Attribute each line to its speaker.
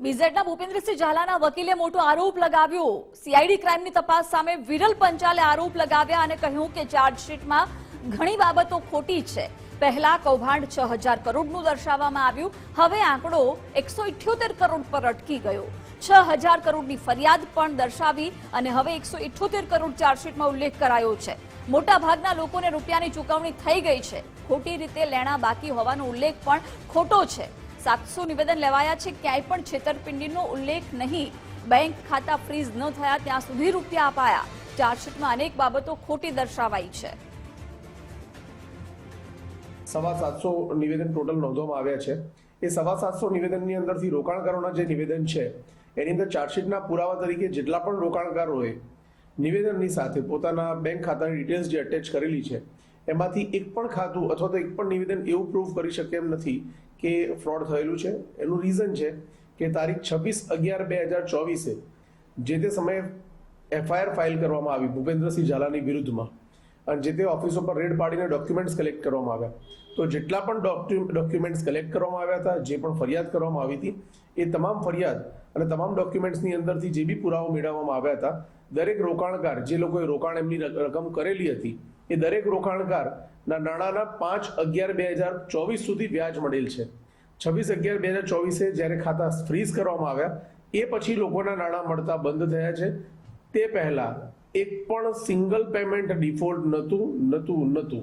Speaker 1: બીઝેડના ભૂપેન્દ્રસિંહ ઝાલાના વકીલે મોટો આરોપ લગાવ્યો। સીઆઈડી ક્રાઇમની તપાસ સામે વિરલ પંચાલે આરોપ લગાવ્યા અને કહ્યું કે ચાર્જશીટમાં ઘણી બાબતો ખોટી છે। પહેલા કૌભાંડ 6000 કરોડનું દર્શાવવામાં આવ્યું, હવે આંકડો 178 કરોડ પર અટકી ગયો। 6000 કરોડની ફરિયાદ પણ દર્શાવી અને હવે 178 કરોડ ચાર્જશીટમાં ઉલ્લેખ કરાયો છે। મોટાભાગના લોકોને રૂપિયાની ચૂકવણી થઈ ગઈ છે, ખોટી રીતે લેણા બાકી હોવાનો ઉલ્લેખ પણ ખોટો છે। 700 નિવેદન લેવાયા છે, ક્યાંય પણ છેતરપિંડીનો ઉલ્લેખ નહીં। બેંક ખાતા ફ્રીઝ ન થયા ત્યાં સુધી રૂપિયા અપાયા। ચાર્જશીટમાં અનેક બાબતો ખોટી દર્શાવાઈ છે।
Speaker 2: 750 નિવેદન ટોટલ નોંધવામાં આવ્યા છે। એ 750 નિવેદનની અંદરથી રોકાણકારોના જે નિવેદન છે એની અંદર ચાર્જશીટના પુરાવા તરીકે જેટલા પણ રોકાણકારોએ નિવેદનની સાથે પોતાના બેંક ખાતાની ડિટેલ્સ જે અટેચ કરેલી છે એમાંથી એક પણ ખાતું અથવા તો એક પણ નિવેદન એવું પ્રૂવ કરી શકે એમ નથી કે ફ્રોડ થયેલું છે। એનું રીઝન છે કે તારીખ 26/11/2024 જે તે સમયે એફઆઈઆર ફાઇલ કરવામાં આવી ભૂપેન્દ્રસિંહ ઝાલાની વિરુદ્ધમાં અને જે તે ઓફિસો પર રેડ પાડીને ડોક્યુમેન્ટ્સ કલેક્ટ કરવામાં આવ્યા। તો જેટલા પણ ડોક્યુમેન્ટ્સ કલેક્ટ કરવામાં આવ્યા હતા, જે પણ ફરિયાદ કરવામાં આવી હતી, એ તમામ ફરિયાદ અને તમામ ડોક્યુમેન્ટ્સની અંદરથી જે બી પુરાવો મેળવવામાં આવ્યા હતા, દરેક રોકાણકાર જે લોકોએ રોકાણ એમની રકમ કરેલી હતી એ દરેક રોકાણકારના નાણાંના 5/11/2024 સુધી વ્યાજ મળેલ છે। 26/11/2024 જ્યારે ખાતા ફ્રીઝ કરવામાં આવ્યા એ પછી લોકોના નાણાં મળતા બંધ થયા છે। તે પહેલા એક પણ સિંગલ પેમેન્ટ ડિફોલ્ટ નહોતું।